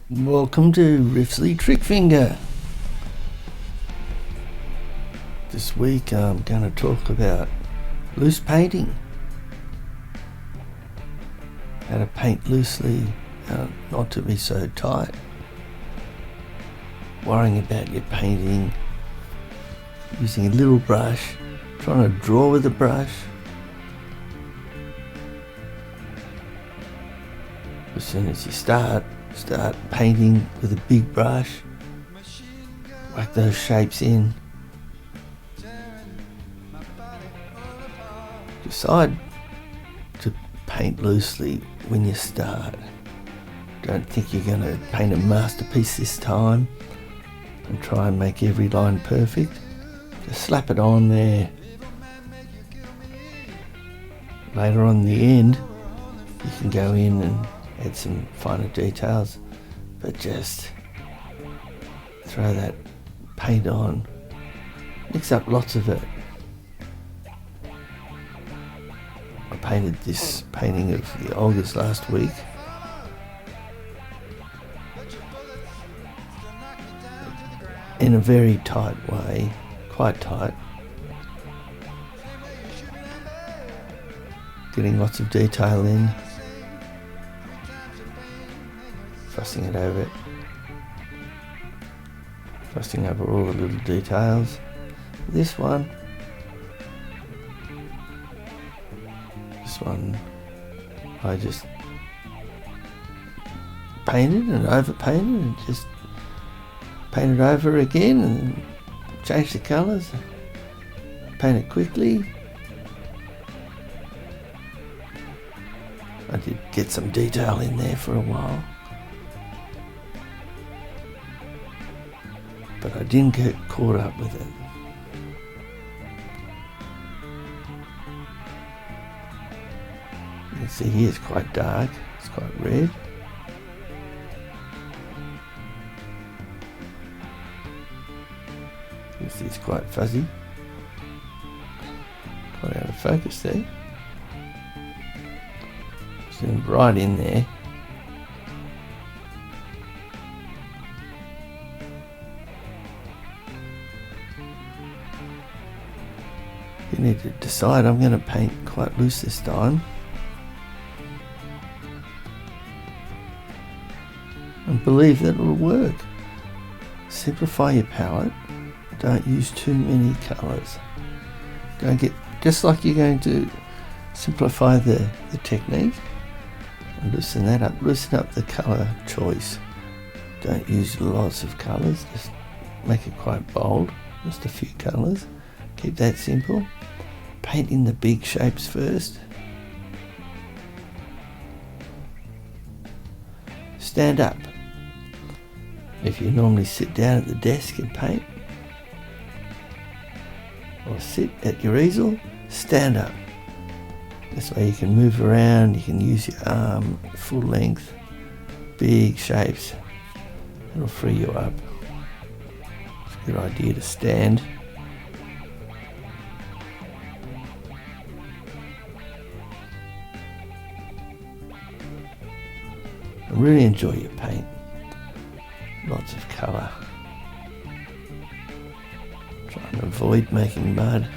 Welcome to Riffsley Trick Finger. This week I'm going to talk about loose painting. How to paint loosely, not to be so tight. Worrying about your painting, using a little brush, trying to draw with a brush. As soon as you start painting with a big brush, whack those shapes in. Decide to paint loosely when you start. Don't think you're going to paint a masterpiece this time and try and make every line perfect. Just slap it on there. Later on in the end, you can go in and add some finer details, but just throw that paint on. Mix up lots of it. I painted this painting of the Olgas last week. In a very tight way, quite tight. Getting lots of detail in. Fussing it over. Fussing over all the little details. This one, I just painted and overpainted and just painted over again and changed the colours. Paint it quickly. I did get some detail in there for a while, but I didn't get caught up with it. You can see here it's quite dark, it's quite red. You can see it's quite fuzzy, quite out of focus there. Zoom right in there. You need to decide. I'm going to paint quite loose this time. And believe that it'll work. Simplify your palette. Don't use too many colours. Don't get, just like you're going to simplify the technique, and loosen that up. Loosen up the colour choice. Don't use lots of colours. Just make it quite bold. Just a few colours. Keep that simple. Paint in the big shapes first. Stand up. If you normally sit down at the desk and paint, or sit at your easel, stand up. This way you can move around, you can use your arm full length, big shapes. It'll free you up. It's a good idea to stand. And really enjoy your paint. Lots of colour. Try and avoid making mud.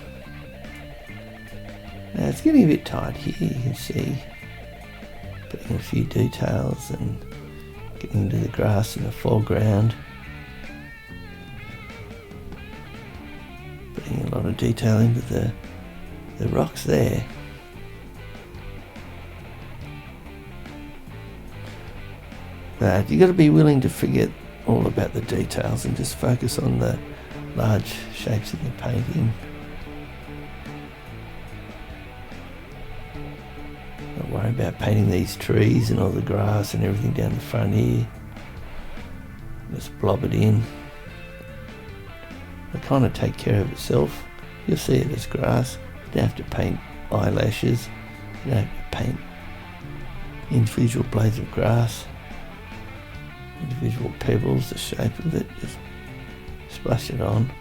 Now it's getting a bit tight here, you can see. Putting a few details and getting into the grass in the foreground. Putting a lot of detail into the rocks there. But you've got to be willing to forget all about the details and just focus on the large shapes in the painting. Don't worry about painting these trees and all the grass and everything down the front here. Just blob it in. It'll kind of take care of itself. You'll see it as grass. You don't have to paint eyelashes. You don't have to paint individual blades of grass. Individual pebbles, the shape of it, just splash it on.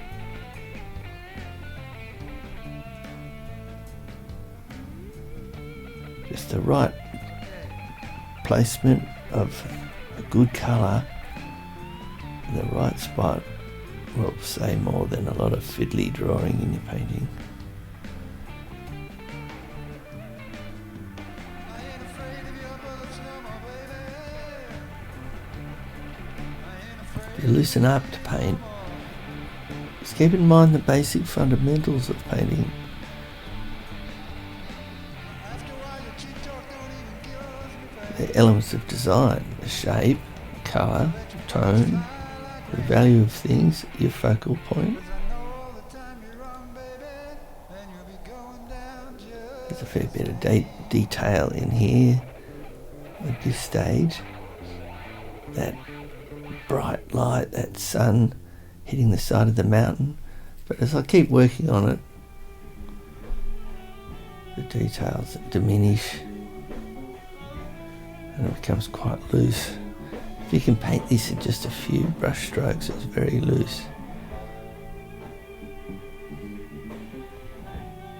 Just the right placement of a good colour in the right spot will say more than a lot of fiddly drawing in your painting. You loosen up to paint. Just keep in mind the basic fundamentals of painting. The elements of design, the shape, colour, tone, the value of things, your focal point. There's a fair bit of detail in here at this stage. That bright light, that sun hitting the side of the mountain. But as I keep working on it, the details diminish and it becomes quite loose. If you can paint this in just a few brush strokes, it's very loose.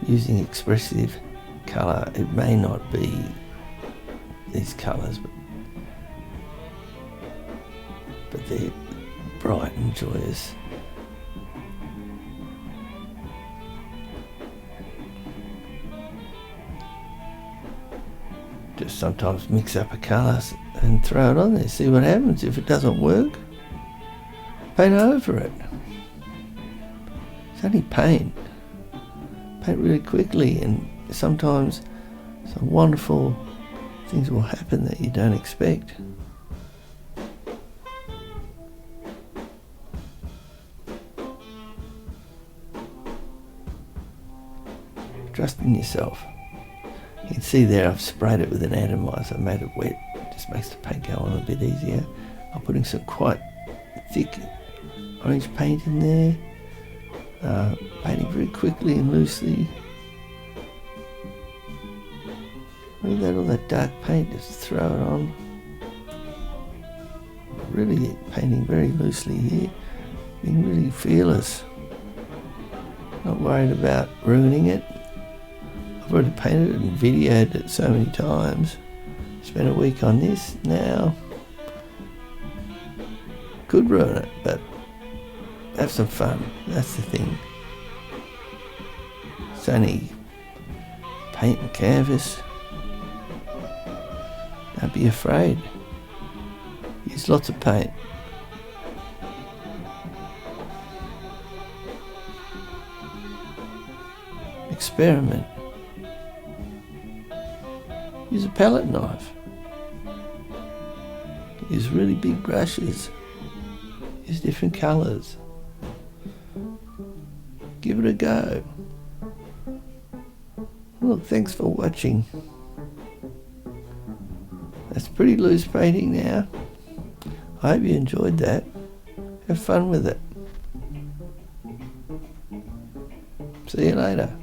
Using expressive colour, it may not be these colours, but they're bright and joyous. Just sometimes mix up a colour and throw it on there, see what happens. If it doesn't work, paint over it. It's only paint. Paint really quickly, and sometimes some wonderful things will happen that you don't expect. Trust in yourself. You can see there I've sprayed it with an atomizer, made it wet. It just makes the paint go on a bit easier. I'm putting some quite thick orange paint in there. Painting very quickly and loosely. Look at that, all that dark paint, just throw it on. Really painting very loosely here. Being really fearless. Not worried about ruining it. I've already painted it and videoed it so many times. Spent a week on this now. Could ruin it, but have some fun. That's the thing. It's only paint and canvas. Don't be afraid. Use lots of paint. Experiment. Use a palette knife. Use really big brushes. Use different colours. Give it a go. Look, thanks for watching. That's pretty loose painting now. I hope you enjoyed that. Have fun with it. See you later.